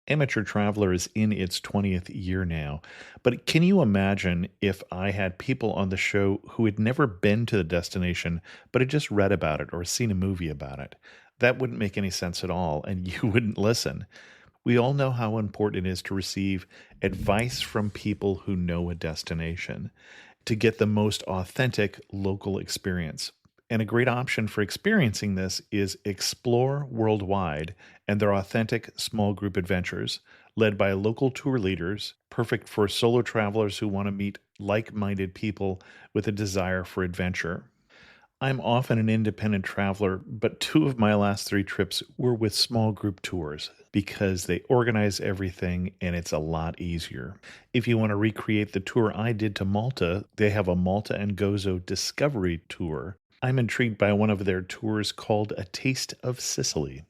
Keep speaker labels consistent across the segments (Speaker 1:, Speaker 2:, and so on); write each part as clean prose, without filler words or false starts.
Speaker 1: Amateur Traveler is in its 20th year now, but can you imagine if I had people on the show who had never been to the destination but had just read about it or seen a movie about it? That wouldn't make any sense at all, and you wouldn't listen. We all know how important it is to receive advice from people who know a destination to get the most authentic local experience. And a great option for experiencing this is Explore Worldwide and their authentic small group adventures, led by local tour leaders, perfect for solo travelers who want to meet like minded people with a desire for adventure. I'm often an independent traveler, but two of my last three trips were with small group tours because they organize everything and it's a lot easier. If you want to recreate the tour I did to Malta, they have a Malta and Gozo Discovery Tour. I'm intrigued by one of their tours called A Taste of Sicily.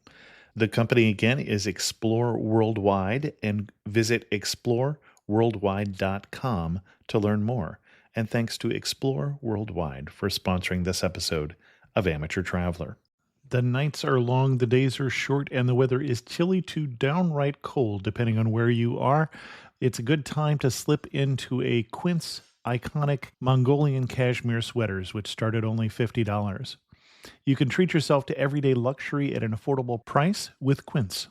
Speaker 1: The company again is Explore Worldwide, and visit exploreworldwide.com to learn more. And thanks to Explore Worldwide for sponsoring this episode of Amateur Traveler. The nights are long, the days are short, and the weather is chilly to downright cold, depending on where you are. It's a good time to slip into a Quince iconic Mongolian cashmere sweaters, which start at only $50. You can treat yourself to everyday luxury at an affordable price with Quince.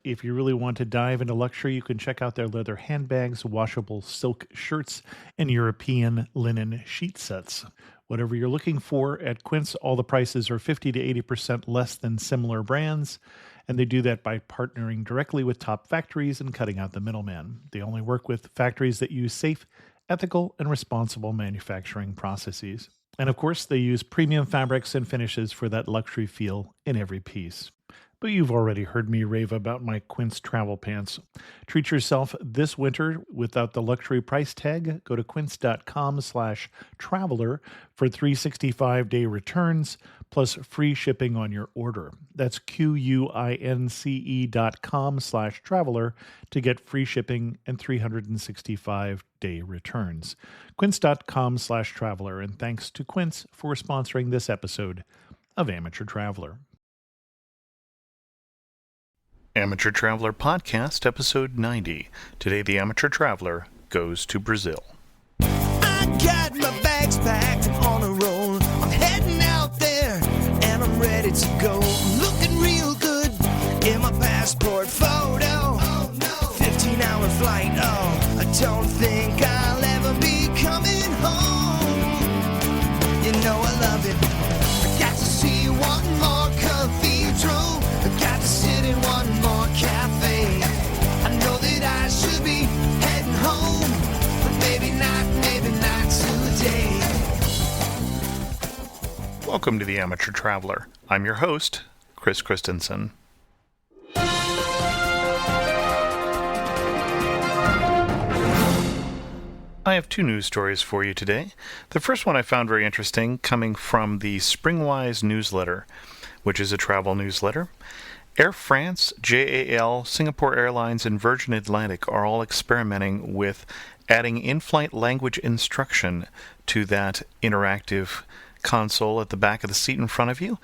Speaker 1: If you really want to dive into luxury, you can check out their leather handbags, washable silk shirts, and European linen sheet sets. Whatever you're looking for at Quince, all the prices are 50 to 80% less than similar brands, and they do that by partnering directly with top factories and cutting out the middleman. They only work with factories that use safe, ethical, and responsible manufacturing processes. And of course, they use premium fabrics and finishes for that luxury feel in every piece. But you've already heard me rave about my Quince travel pants. Treat yourself this winter without the luxury price tag. Go to quince.com/traveler for 365-day returns plus free shipping on your order. That's QUINCE.com/traveler to get free shipping and 365-day returns. Quince.com/traveler. And thanks to Quince for sponsoring this episode of Amateur Traveler. Amateur Traveler Podcast, Episode 90. Today, the Amateur Traveler goes to Brazil.
Speaker 2: I got my bags packed on a roll. I'm heading out there, and I'm ready to go. I'm looking real good in my passport photo. Oh, no. 15-hour flight, oh, I don't think I'll ever be coming home. You know I love it. I got to see one more cathedral. I got to sit in one more cafe. I know that I should be heading home, but maybe not today.
Speaker 1: Welcome to the Amateur Traveler. I'm your host, Chris Christensen. I have two news stories for you today. The first one I found very interesting, coming from the Springwise newsletter, which is a travel newsletter. Air France, JAL, Singapore Airlines, and Virgin Atlantic are all experimenting with adding in-flight language instruction to that interactive console at the back of the seat in front of you.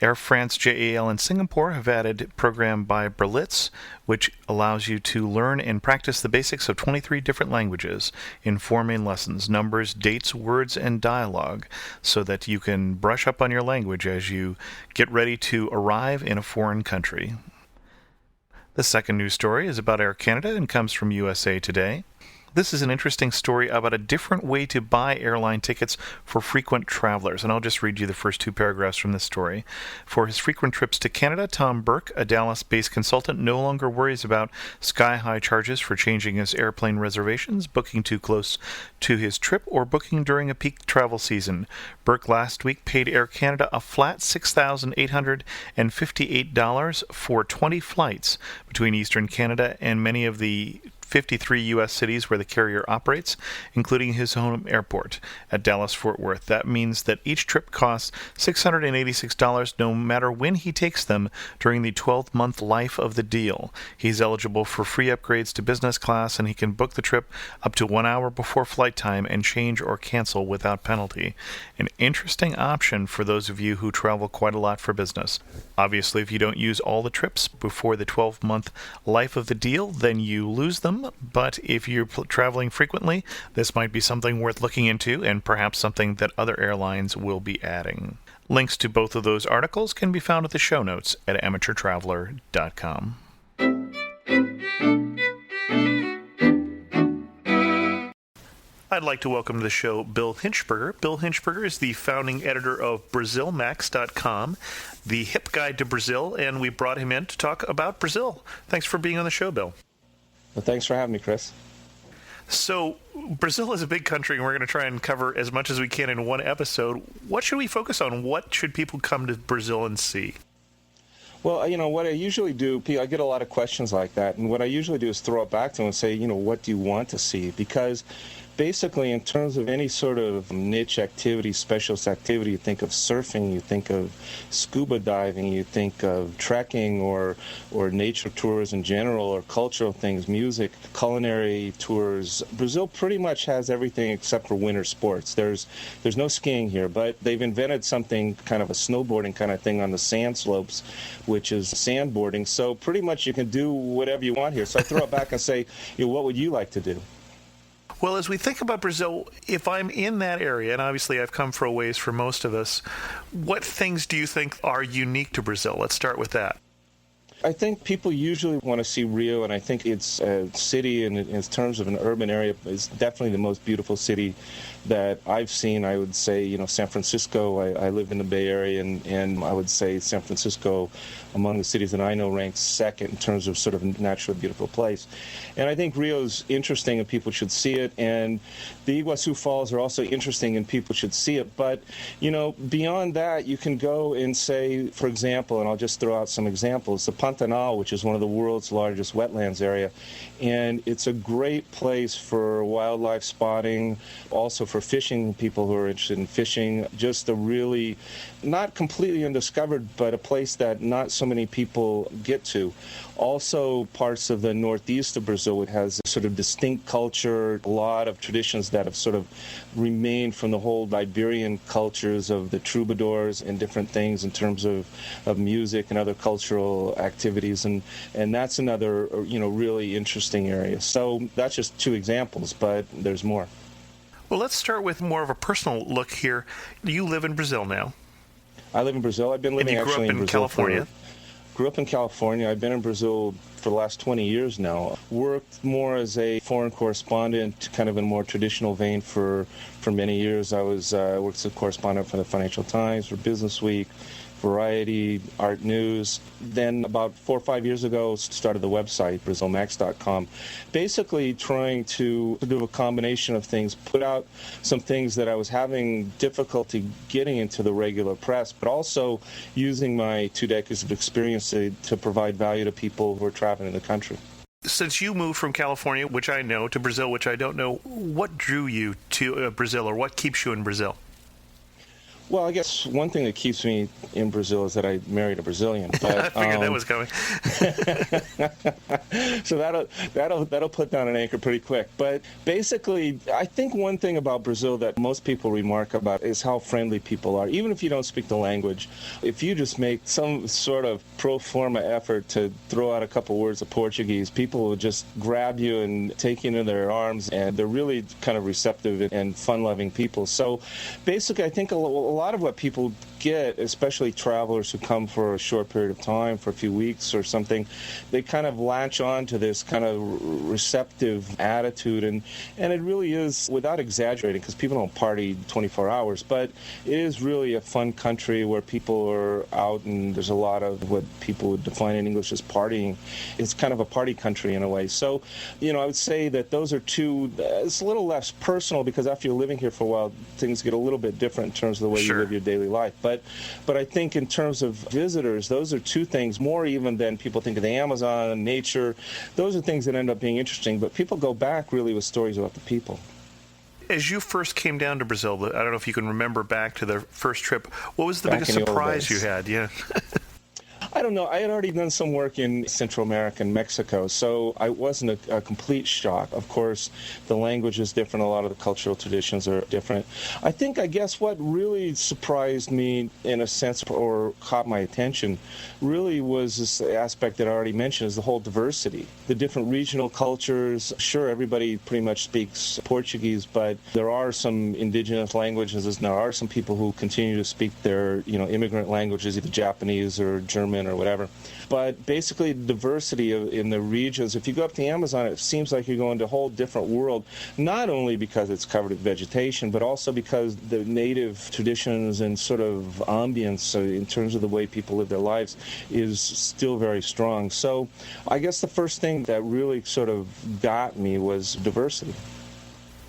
Speaker 1: Air France, JAL, and Singapore have added a program by Berlitz, which allows you to learn and practice the basics of 23 different languages in 4 main lessons: numbers, dates, words, and dialogue, so that you can brush up on your language as you get ready to arrive in a foreign country. The second news story is about Air Canada and comes from USA Today. This is an interesting story about a different way to buy airline tickets for frequent travelers, and I'll just read you the first 2 paragraphs from this story. For his frequent trips to Canada, Tom Burke, a Dallas-based consultant, no longer worries about sky-high charges for changing his airplane reservations, booking too close to his trip, or booking during a peak travel season. Burke last week paid Air Canada a flat $6,858 for 20 flights between Eastern Canada and many of the 53 U.S. cities where the carrier operates, including his home airport at Dallas-Fort Worth. That means that each trip costs $686 no matter when he takes them during the 12-month life of the deal. He's eligible for free upgrades to business class, and he can book the trip up to 1 hour before flight time and change or cancel without penalty. An interesting option for those of you who travel quite a lot for business. Obviously, if you don't use all the trips before the 12-month life of the deal, then you lose them. But if you're traveling frequently, this might be something worth looking into and perhaps something that other airlines will be adding. Links to both of those articles can be found at the show notes at amateurtraveler.com. I'd like to welcome to the show Bill Hinchberger. Bill Hinchberger is the founding editor of BrazilMax.com, the hip guide to Brazil, and we brought him in to talk about Brazil. Thanks for being on the show, Bill.
Speaker 3: Well, thanks for having me, Chris.
Speaker 1: So, Brazil is a big country, and we're going to try and cover as much as we can in one episode. What should we focus on? What should people come to Brazil and see?
Speaker 3: Well, what I usually do, I get a lot of questions like that, and what I usually do is throw it back to them and say, what do you want to see? Because basically, in terms of any sort of niche activity, specialist activity, you think of surfing, you think of scuba diving, you think of trekking or nature tours in general, or cultural things, music, culinary tours. Brazil pretty much has everything except for winter sports. There's no skiing here, but they've invented something kind of a snowboarding kind of thing on the sand slopes, which is sandboarding. So pretty much you can do whatever you want here. So I throw it back and say, what would you like to do?
Speaker 1: Well, as we think about Brazil, if I'm in that area, and obviously I've come for a ways for most of us, what things do you think are unique to Brazil? Let's start with that.
Speaker 3: I think people usually want to see Rio, and I think it's a city, and in terms of an urban area, is definitely the most beautiful city that I've seen. I would say, San Francisco. I live in the Bay Area, and I would say San Francisco, among the cities that I know, ranks second in terms of sort of a naturally beautiful place. And I think Rio's interesting, and people should see it. And the Iguazu Falls are also interesting, and people should see it. But, beyond that, you can go and say, for example, and I'll just throw out some examples, the Pantanal, which is one of the world's largest wetlands area. And it's a great place for wildlife spotting, also for fishing, people who are interested in fishing. Just a really, not completely undiscovered, but a place that not so many people get to. Also, parts of the northeast of Brazil, it has a sort of distinct culture, a lot of traditions that have sort of remained from the whole Iberian cultures of the troubadours and different things in terms of music and other cultural activities. And that's another, really interesting area. So that's just two examples, but there's more.
Speaker 1: Well, let's start with more of a personal look here. You live in Brazil now.
Speaker 3: I live in Brazil. I've been living actually in Brazil.
Speaker 1: California.
Speaker 3: Grew up in California. I've been in Brazil for the last 20 years now. Worked more as a foreign correspondent, kind of in a more traditional vein for many years. I was worked as a correspondent for the Financial Times, for Business Week, Variety, Art News. Then about 4 or 5 years ago, started the website, BrazilMax.com, basically trying to do a combination of things, put out some things that I was having difficulty getting into the regular press, but also using my 2 decades of experience to provide value to people who are traveling in the country.
Speaker 1: Since you moved from California, which I know, to Brazil, which I don't know, what drew you to Brazil, or what keeps you in Brazil?
Speaker 3: Well, I guess one thing that keeps me in Brazil is that I married a Brazilian. But,
Speaker 1: I figured that was coming.
Speaker 3: So that'll put down an anchor pretty quick. But basically, I think one thing about Brazil that most people remark about is how friendly people are. Even if you don't speak the language, if you just make some sort of pro forma effort to throw out a couple words of Portuguese, people will just grab you and take you into their arms, and they're really kind of receptive and fun-loving people. So basically, I think a lot of what people get, especially travelers who come for a short period of time, for a few weeks or something, they kind of latch on to this kind of receptive attitude. And it really is, without exaggerating, because people don't party 24 hours, but it is really a fun country where people are out, and there's a lot of what people would define in English as partying. It's kind of a party country in a way. So, I would say that those are two. It's a little less personal, because after you're living here for a while, things get a little bit different in terms of the way you live your daily life. But I think in terms of visitors, those are two things more even than people think of the Amazon, nature. Those are things that end up being interesting, but people go back really with stories about the people.
Speaker 1: As you first came down to Brazil, I don't know if you can remember back to the first trip, what was the biggest surprise you had? Yeah.
Speaker 3: I don't know. I had already done some work in Central America and Mexico, so I wasn't a complete shock. Of course, the language is different. A lot of the cultural traditions are different. I guess what really surprised me in a sense or caught my attention really was this aspect that I already mentioned, is the whole diversity. The different regional cultures. Sure, everybody pretty much speaks Portuguese, but there are some indigenous languages, and there are some people who continue to speak their, immigrant languages, either Japanese or German or whatever. But basically, diversity in the regions. If you go up the Amazon, it seems like you're going to a whole different world, not only because it's covered with vegetation, but also because the native traditions and sort of ambience in terms of the way people live their lives is still very strong. So I guess the first thing that really sort of got me was diversity.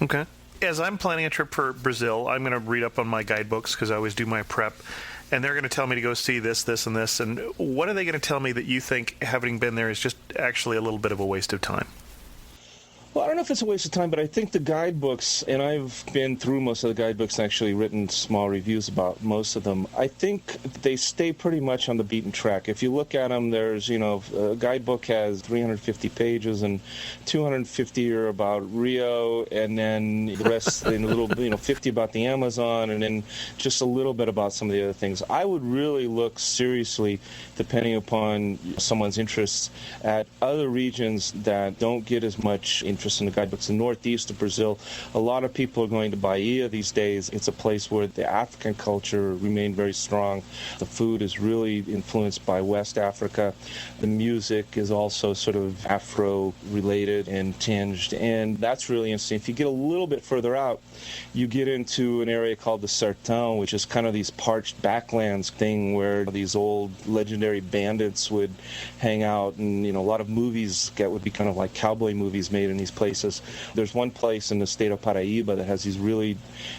Speaker 1: Okay. As I'm planning a trip for Brazil, I'm going to read up on my guidebooks because I always do my prep. And they're going to tell me to go see this, this, and this. And what are they going to tell me that you think, having been there, is just actually a little bit of a waste of time?
Speaker 3: Well, I don't know if it's a waste of time, but I think the guidebooks, and I've been through most of the guidebooks and actually written small reviews about most of them, I think they stay pretty much on the beaten track. If you look at them, there's, a guidebook has 350 pages, and 250 are about Rio, and then the rest, in a little, 50 about the Amazon, and then just a little bit about some of the other things. I would really look seriously, depending upon someone's interests, at other regions that don't get as much interest in the guidebooks. The northeast of Brazil, a lot of people are going to Bahia these days. It's a place where the African culture remained very strong. The food is really influenced by West Africa. The music is also sort of Afro-related and tinged, and that's really interesting. If you get a little bit further out, you get into an area called the Sertão, which is kind of these parched backlands thing where these old legendary bandits would hang out, and a lot of movies that would be kind of like cowboy movies made in these places. There's one place in the state of Paraíba that has these really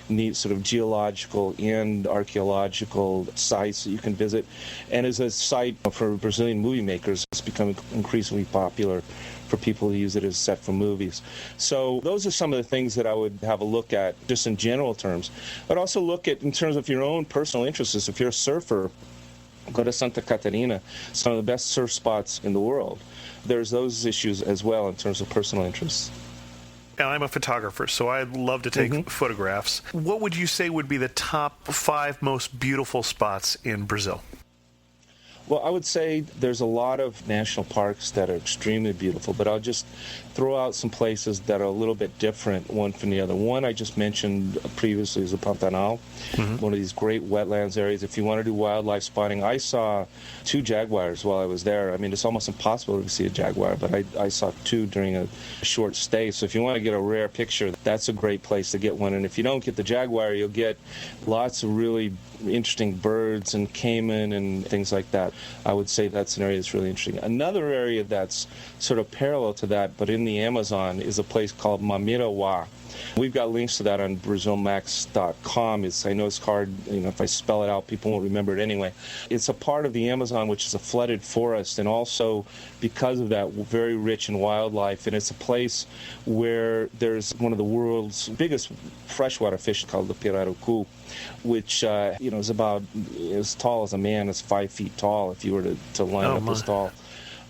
Speaker 3: neat sort of geological and archaeological sites that you can visit, and is a site for Brazilian movie makers. It's become increasingly popular for people who use it as a set for movies. So those are some of the things that I would have a look at just in general terms. But also look at in terms of your own personal interests. If you're a surfer, go to Santa Catarina, some of the best surf spots in the world. There's those issues as well in terms of personal interests.
Speaker 1: And I'm a photographer, so I'd love to take photographs. What would you say would be the top 5 most beautiful spots in Brazil?
Speaker 3: Well, I would say there's a lot of national parks that are extremely beautiful, but I'll just throw out some places that are a little bit different one from the other. One I just mentioned previously is the Pantanal, one of these great wetlands areas. If you want to do wildlife spotting, I saw 2 jaguars while I was there. I mean, it's almost impossible to see a jaguar, but I saw 2 during a short stay. So if you want to get a rare picture, that's a great place to get one. And if you don't get the jaguar, you'll get lots of really interesting birds and caiman and things like that. I would say that's an area that's really interesting. Another area that's sort of parallel to that, but in the Amazon, is a place called Mamirauá. We've got links to that on BrazilMax.com. I know it's hard, if I spell it out, people won't remember it anyway. It's a part of the Amazon which is a flooded forest, and also because of that, very rich in wildlife. And it's a place where there's one of the world's biggest freshwater fish called the pirarucu, which is about as tall as a man. It's 5 feet tall if you were to line up this tall.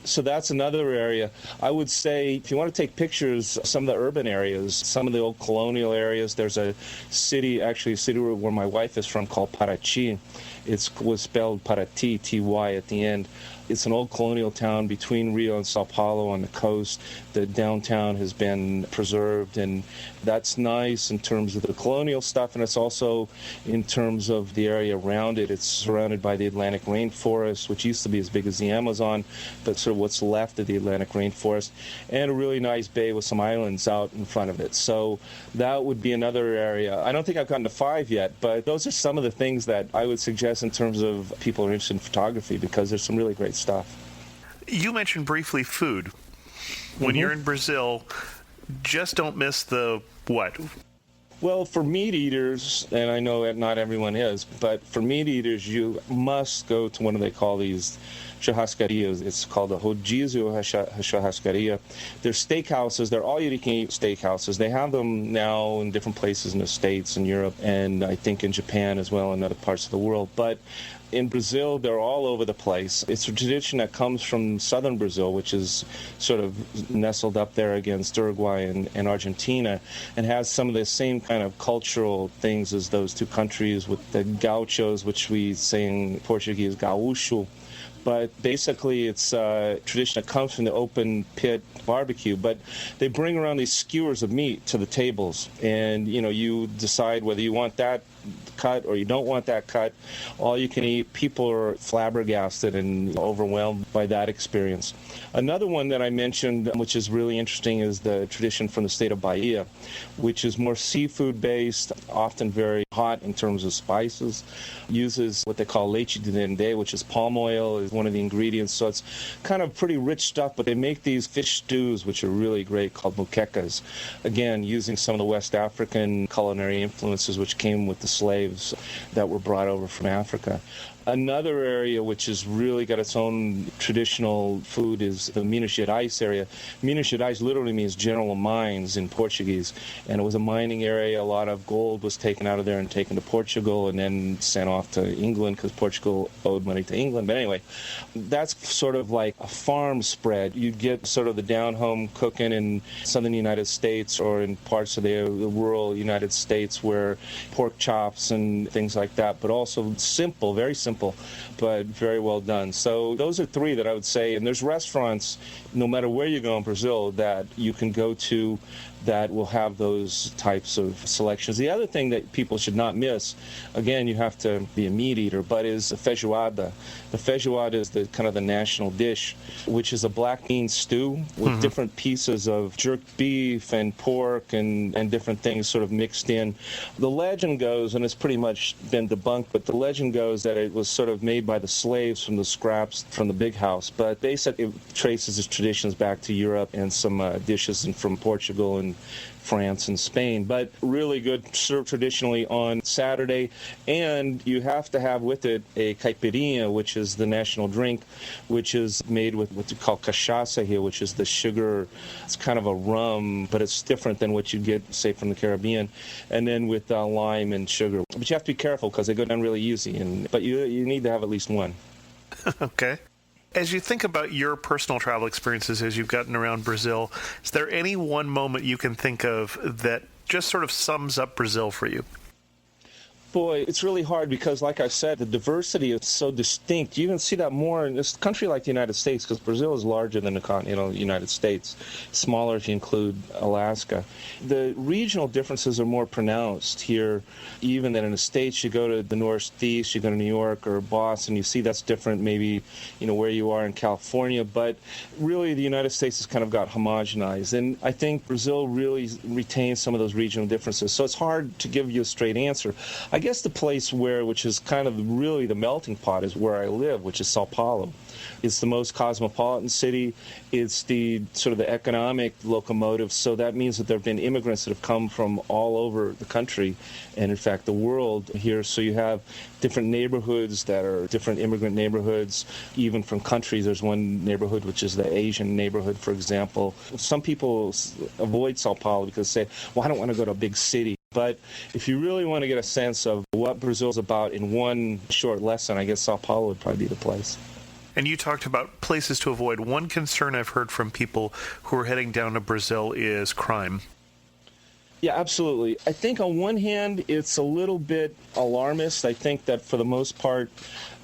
Speaker 3: So that's another area. I would say if you want to take pictures, some of the urban areas, some of the old colonial areas, there's a city where my wife is from called Paraty. It was spelled Paraty, T-Y at the end. It's an old colonial town between Rio and Sao Paulo on the coast. The downtown has been preserved, and that's nice in terms of the colonial stuff, and it's also in terms of the area around it. It's surrounded by the Atlantic rainforest, which used to be as big as the Amazon, but sort of what's left of the Atlantic rainforest, and a really nice bay with some islands out in front of it. So that would be another area. I don't think I've gotten to 5 yet, but those are some of the things that I would suggest in terms of people who are interested in photography, because there's some really great stuff.
Speaker 1: You mentioned briefly food. When you're in Brazil, just don't miss the what?
Speaker 3: Well, for meat eaters, and I know that not everyone is, but for meat eaters, you must go to one of they call these churrascarias. It's called the Rodizio Churrascaria. They're steakhouses. They're all-you-can-eat steakhouses. They have them now in different places in the States and Europe, and I think in Japan as well, and other parts of the world. But in Brazil, they're all over the place. It's a tradition that comes from southern Brazil, which is sort of nestled up there against Uruguay and Argentina, and has some of the same kind of cultural things as those two countries with the gauchos, which we say in Portuguese, gaúcho. But basically, it's a tradition that comes from the open pit barbecue. But they bring around these skewers of meat to the tables, and you decide whether you want that cut or you don't want that cut. All you can eat. People are flabbergasted and overwhelmed by that experience. Another one that I mentioned, which is really interesting, is the tradition from the state of Bahia, which is more seafood based, often very hot in terms of spices. Uses what they call leite de dendê, which is palm oil, is one of the ingredients. So it's kind of pretty rich stuff, but they make these fish stews, which are really great, called moquecas. Again, using some of the West African culinary influences, which came with the slaves that were brought over from Africa. Another area which has really got its own traditional food is the Minas Gerais area. Minas Gerais literally means general mines in Portuguese, and it was a mining area. A lot of gold was taken out of there and taken to Portugal and then sent off to England because Portugal owed money to England. But anyway, that's sort of like a farm spread. You'd get sort of the down-home cooking in southern United States or in parts of the rural United States where pork chops and things like that, but also simple, very simple, but very well done. So those are three that I would say, and there's restaurants, no matter where you go in Brazil, that you can go to that will have those types of selections. The other thing that people should not miss, again, you have to be a meat eater, but is a feijoada. The feijoada is the kind of the national dish, which is a black bean stew with different pieces of jerked beef and pork and different things sort of mixed in. The legend goes, and it's pretty much been debunked, but the legend goes that it was sort of made by the slaves from the scraps from the big house. But basically it traces its traditions back to Europe and some dishes from Portugal and France and Spain, but really good, served traditionally on Saturday. And you have to have with it a caipirinha, which is the national drink, which is made with what you call cachaça here, which is the sugar. It's kind of a rum, but it's different than what you get, say, from the Caribbean. And then with lime and sugar. But you have to be careful because they go down really easy. But you need to have at least one.
Speaker 1: Okay. As you think about your personal travel experiences as you've gotten around Brazil, is there any one moment you can think of that just sort of sums up Brazil for you?
Speaker 3: Boy, it's really hard because, like I said, the diversity is so distinct. You even see that more in this country like the United States, because Brazil is larger than the continental United States, smaller if you include Alaska. The regional differences are more pronounced here, even than in the States. You go to the Northeast, you go to New York or Boston, you see that's different maybe, where you are in California. But really, the United States has kind of got homogenized. And I think Brazil really retains some of those regional differences. So it's hard to give you a straight answer. I guess the place which is kind of really the melting pot, is where I live, which is Sao Paulo. It's the most cosmopolitan city. It's the sort of the economic locomotive. So that means that there have been immigrants that have come from all over the country and, in fact, the world here. So you have different neighborhoods that are different immigrant neighborhoods, even from countries. There's one neighborhood which is the Asian neighborhood, for example. Some people avoid Sao Paulo because they say, well, I don't want to go to a big city. But if you really want to get a sense of what Brazil's about in one short lesson, I guess Sao Paulo would probably be the place.
Speaker 1: And you talked about places to avoid. One concern I've heard from people who are heading down to Brazil is crime.
Speaker 3: Yeah, absolutely. I think on one hand, it's a little bit alarmist. I think that for the most part,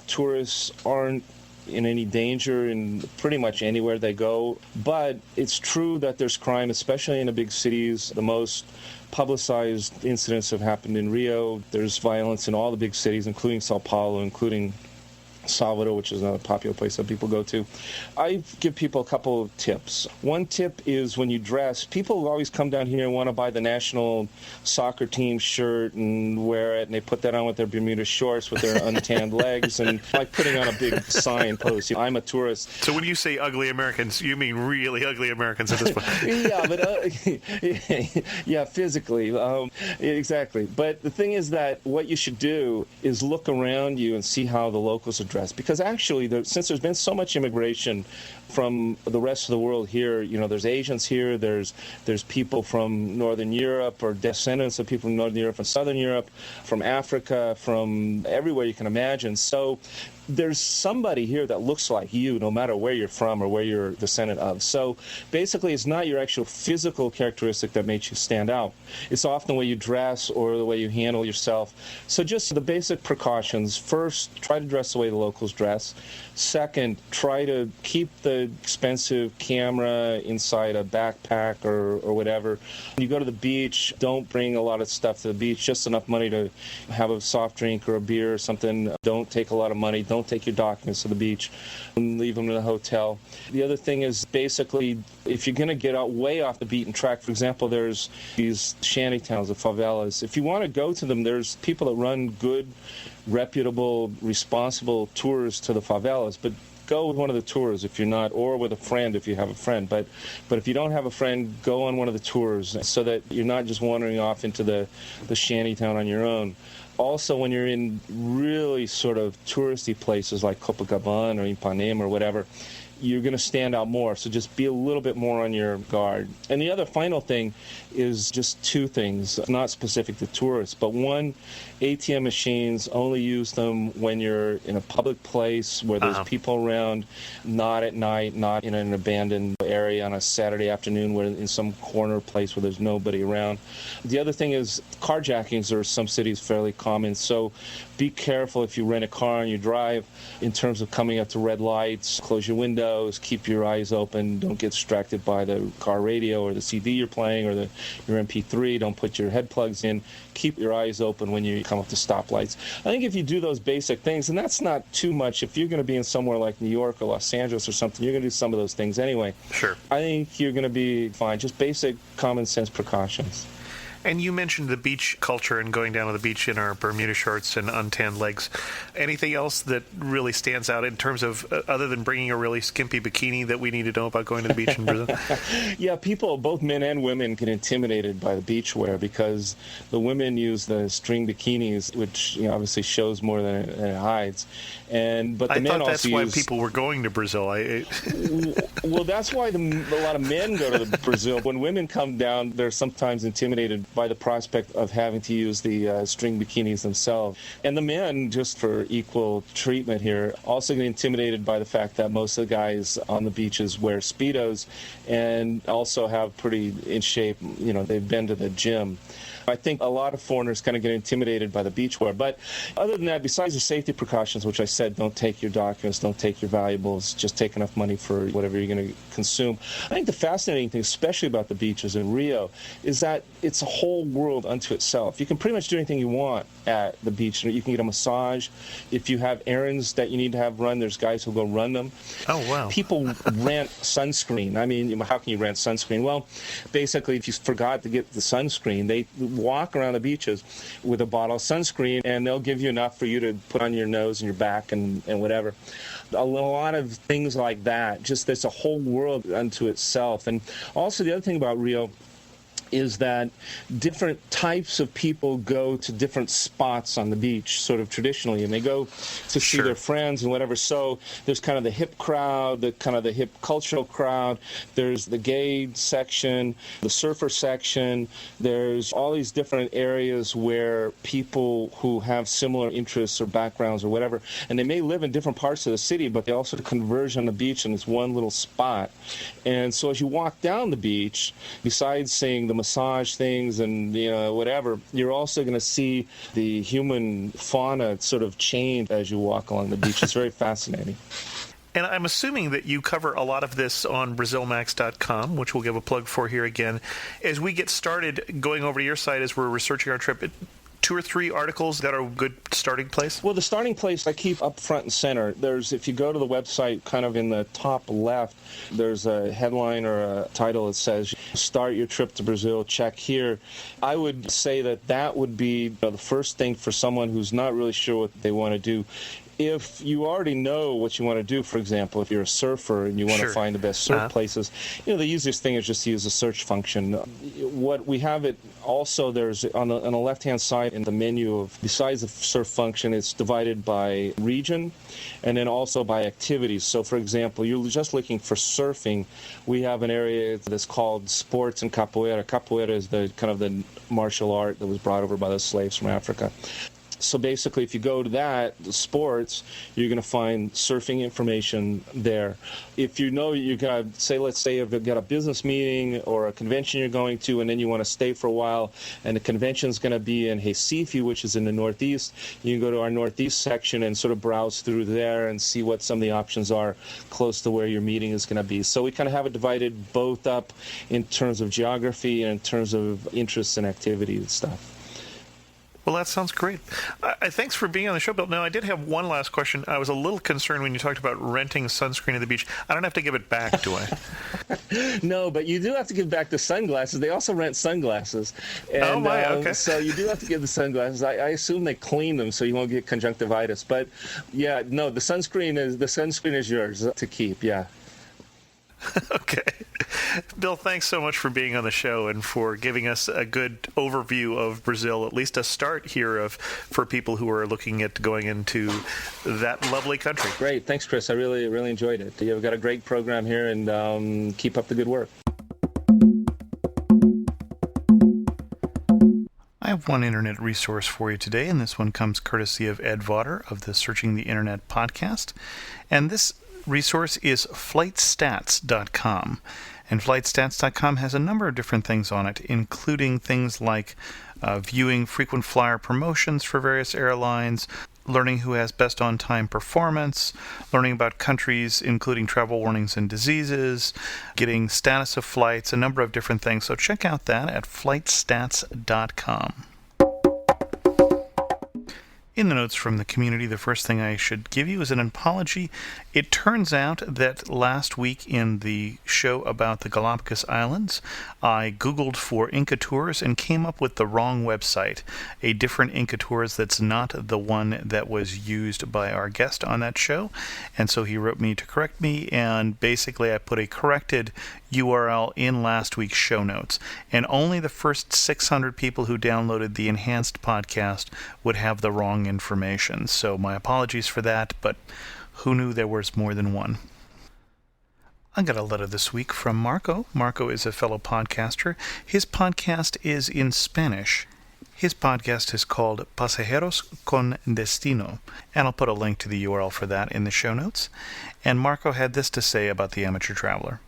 Speaker 3: tourists aren't in any danger in pretty much anywhere they go. But it's true that there's crime, especially in the big cities. The most publicized incidents have happened in Rio. There's violence in all the big cities, including Sao Paulo, including Salvador, which is another popular place that people go to. I give people a couple of tips. One tip is when you dress, people always come down here and want to buy the national soccer team shirt and wear it, and they put that on with their Bermuda shorts with their untanned legs, and like putting on a big sign post, I'm a tourist.
Speaker 1: So when you say ugly Americans, you mean really ugly Americans at this point?
Speaker 3: Yeah, but yeah, physically, exactly. But the thing is that what you should do is look around you and see how the locals are dressed, because actually, since there's been so much immigration from the rest of the world here, there's Asians here, there's people from Northern Europe or descendants of people from Northern Europe and Southern Europe, from Africa, from everywhere you can imagine. So there's somebody here that looks like you, no matter where you're from or where you're descendant of. So basically, it's not your actual physical characteristic that makes you stand out. It's often the way you dress or the way you handle yourself. So just the basic precautions. First, try to dress the way the locals dress. Second, try to keep the expensive camera inside a backpack or whatever. When you go to the beach, don't bring a lot of stuff to the beach, just enough money to have a soft drink or a beer or something. Don't take a lot of money. Don't take your documents to the beach and leave them in the hotel. The other thing is basically, if you're going to get way off the beaten track, for example, there's these shanty towns, the favelas. If you want to go to them, there's people that run good, reputable, responsible tours to the favelas, but go with one of the tours if you're not, or with a friend if you have a friend. But if you don't have a friend, go on one of the tours so that you're not just wandering off into the shanty town on your own. Also, when you're in really sort of touristy places like Copacabana or Ipanema or whatever, you're going to stand out more. So just be a little bit more on your guard. And the other final thing is just two things, not specific to tourists. But one, ATM machines, only use them when you're in a public place where there's people around, not at night, not in an abandoned area on a Saturday afternoon where in some corner place where there's nobody around. The other thing is carjackings are some cities fairly common. So be careful if you rent a car and you drive in terms of coming up to red lights. Close your windows, keep your eyes open, don't get distracted by the car radio or the CD you're playing or your MP3. Don't put your head plugs in. Keep your eyes open when you come up to stoplights. I think if you do those basic things, and that's not too much, if you're going to be in somewhere like New York or Los Angeles or something, you're going to do some of those things anyway.
Speaker 1: Sure.
Speaker 3: I think you're going to be fine. Just basic common sense precautions.
Speaker 1: And you mentioned the beach culture and going down to the beach in our Bermuda shorts and untanned legs. Anything else that really stands out in terms of, other than bringing a really skimpy bikini, that we need to know about going to the beach in Brazil?
Speaker 3: Yeah, people, both men and women, get intimidated by the beach wear because the women use the string bikinis, which obviously shows more than it hides. But the men also
Speaker 1: that's why people were going to Brazil.
Speaker 3: Well, that's why a lot of men go to Brazil. When women come down, they're sometimes intimidated by the prospect of having to use the string bikinis themselves. And the men, just for equal treatment here, also get intimidated by the fact that most of the guys on the beaches wear Speedos and also have pretty in shape, they've been to the gym. I think a lot of foreigners kind of get intimidated by the beach wear. But other than that, besides the safety precautions, which I said, don't take your documents, don't take your valuables, just take enough money for whatever you're going to consume. I think the fascinating thing, especially about the beaches in Rio, is that it's a whole world unto itself. You can pretty much do anything you want at the beach. You can get a massage. If you have errands that you need to have run, there's guys who go run them.
Speaker 1: Oh, wow.
Speaker 3: People rent sunscreen. I mean, how can you rent sunscreen? Well, basically, if you forgot to get the sunscreen, they walk around the beaches with a bottle of sunscreen, and they'll give you enough for you to put on your nose and your back and whatever. A lot of things like that. Just there's a whole world unto itself. And also the other thing about Rio is that different types of people go to different spots on the beach, sort of traditionally, and they go to see their friends and whatever. So there's kind of the hip crowd, the kind of the hip cultural crowd. There's the gay section, the surfer section. There's all these different areas where people who have similar interests or backgrounds or whatever, and they may live in different parts of the city, but they also converge on the beach in this one little spot. And so as you walk down the beach, besides seeing the massage things and whatever, you're also going to see the human fauna sort of change as you walk along the beach. It's very fascinating.
Speaker 1: And I'm assuming that you cover a lot of this on BrazilMax.com, which we'll give a plug for here again. As we get started going over to your site as we're researching our trip, 2 or 3 articles that are a good starting place?
Speaker 3: Well, the starting place I keep up front and center. If you go to the website, kind of in the top left, there's a headline or a title that says, "Start your trip to Brazil, check here." I would say that would be the first thing for someone who's not really sure what they want to do. If you already know what you want to do, for example, if you're a surfer and you want to find the best surf places, the easiest thing is just to use the search function. What we have it also, there's on the left-hand side in the menu besides the surf function, it's divided by region and then also by activities. So, for example, you're just looking for surfing. We have an area that's called sports and capoeira. Capoeira is the kind of the martial art that was brought over by the slaves from Africa. So basically, if you go to the sports, you're going to find surfing information there. If you know you're going to, let's say if you've got a business meeting or a convention you're going to, and then you want to stay for a while, and the convention is going to be in Recife, which is in the Northeast, you can go to our Northeast section and sort of browse through there and see what some of the options are close to where your meeting is going to be. So we kind of have it divided both up in terms of geography and in terms of interests and activity and stuff.
Speaker 1: Well, that sounds great. Thanks for being on the show, Bill. Now, I did have one last question. I was a little concerned when you talked about renting sunscreen at the beach. I don't have to give it back, do I?
Speaker 3: No, but you do have to give back the sunglasses. They also rent sunglasses. And,
Speaker 1: okay.
Speaker 3: So you do have to give the sunglasses. I assume they clean them so you won't get conjunctivitis. But, yeah, no, the sunscreen is yours to keep, yeah.
Speaker 1: Okay. Bill, thanks so much for being on the show and for giving us a good overview of Brazil, at least a start here for people who are looking at going into that lovely country.
Speaker 3: Great. Thanks, Chris. I really, really enjoyed it. You've got a great program here, and keep up the good work.
Speaker 1: I have one internet resource for you today, and this one comes courtesy of Ed Vaughter of the Searching the Internet podcast. And this resource is flightstats.com. And flightstats.com has a number of different things on it, including things like viewing frequent flyer promotions for various airlines, learning who has best on-time performance, learning about countries, including travel warnings and diseases, getting status of flights, a number of different things. So check out that at flightstats.com. In the notes from the community, the first thing I should give you is an apology. It turns out that last week in the show about the Galapagos Islands, I Googled for Inca Tours and came up with the wrong website, a different Inca Tours that's not the one that was used by our guest on that show. And so he wrote me to correct me, and basically I put a corrected URL in last week's show notes. And only the first 600 people who downloaded the enhanced podcast would have the wrong information. So my apologies for that, but who knew there was more than one? I got a letter this week from Marco. Marco is a fellow podcaster. His podcast is in Spanish. His podcast is called Pasajeros con Destino, and I'll put a link to the URL for that in the show notes. And Marco had this to say about the Amateur Traveler.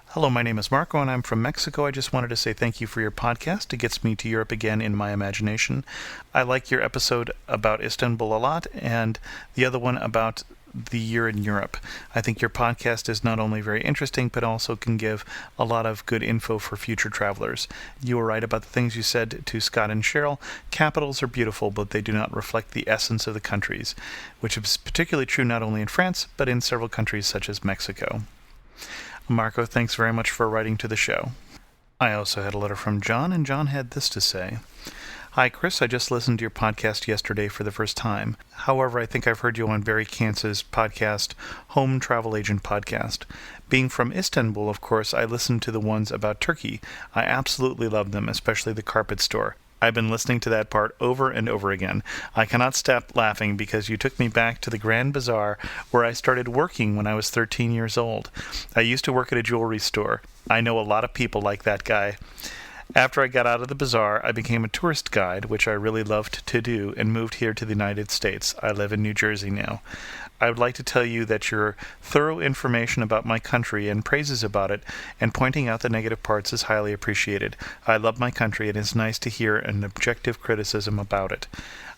Speaker 1: Hello, my name is Marco, and I'm from Mexico. I just wanted to say thank you for your podcast. It gets me to Europe again in my imagination. I like your episode about Istanbul a lot, and the other one about the year in Europe. I think your podcast is not only very interesting, but also can give a lot of good info for future travelers. You were right about the things you said to Scott and Cheryl. Capitals are beautiful, but they do not reflect the essence of the countries, which is particularly true not only in France, but in several countries such as Mexico. Marco, thanks very much for writing to the show. I also had a letter from John, and John had this to say. Hi, Chris. I just listened to your podcast yesterday for the first time. However, I think I've heard you on Barry Kantz's podcast, Home Travel Agent Podcast. Being from Istanbul, of course, I listened to the ones about Turkey. I absolutely love them, especially the carpet store. I've been listening to that part over and over again. I cannot stop laughing because you took me back to the Grand Bazaar where I started working when I was 13 years old. I used to work at a jewelry store. I know a lot of people like that guy. After I got out of the bazaar, I became a tourist guide, which I really loved to do, and moved here to the United States. I live in New Jersey now. I would like to tell you that your thorough information about my country and praises about it and pointing out the negative parts is highly appreciated. I love my country, and it's nice to hear an objective criticism about it.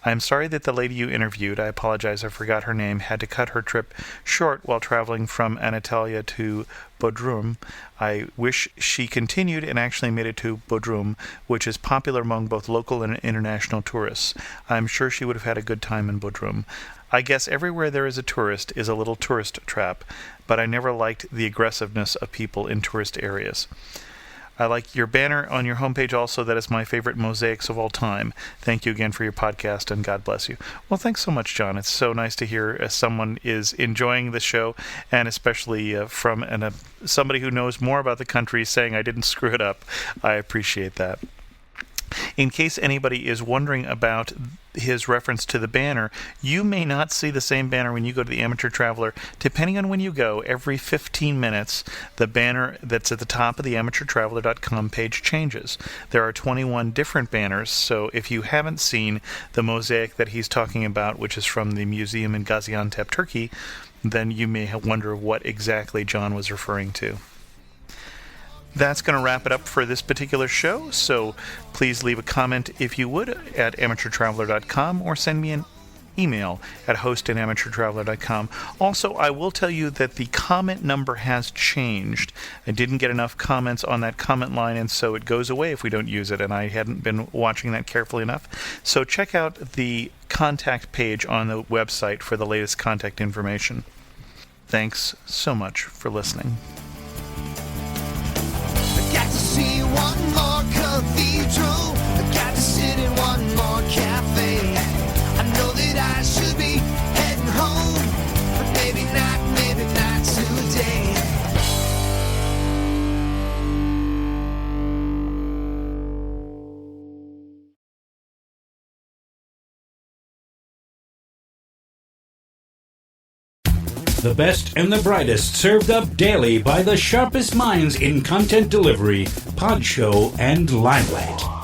Speaker 1: I'm sorry that the lady you interviewed, I apologize, I forgot her name, had to cut her trip short while traveling from Antalya to Bodrum. I wish she continued and actually made it to Bodrum, which is popular among both local and international tourists. I'm sure she would have had a good time in Bodrum. I guess everywhere there is a tourist is a little tourist trap, but I never liked the aggressiveness of people in tourist areas. I like your banner on your homepage also. That is my favorite mosaics of all time. Thank you again for your podcast, and God bless you. Well, thanks so much, John. It's so nice to hear someone is enjoying the show, and especially from somebody who knows more about the country saying I didn't screw it up. I appreciate that. In case anybody is wondering about his reference to the banner, you may not see the same banner when you go to the Amateur Traveler. Depending on when you go, every 15 minutes, the banner that's at the top of the amateurtraveler.com page changes. There are 21 different banners, so if you haven't seen the mosaic that he's talking about, which is from the museum in Gaziantep, Turkey, then you may wonder what exactly John was referring to. That's going to wrap it up for this particular show, so please leave a comment, if you would, at amateurtraveler.com or send me an email at host@amateurtraveler.com. Also, I will tell you that the comment number has changed. I didn't get enough comments on that comment line, and so it goes away if we don't use it, and I hadn't been watching that carefully enough. So check out the contact page on the website for the latest contact information. Thanks so much for listening.
Speaker 2: Got to see one more cathedral. I got to sit in one more cafe. I know that I should be heading home, but maybe not today.
Speaker 4: The best and the brightest served up daily by the sharpest minds in content delivery, Podshow, and Limelight.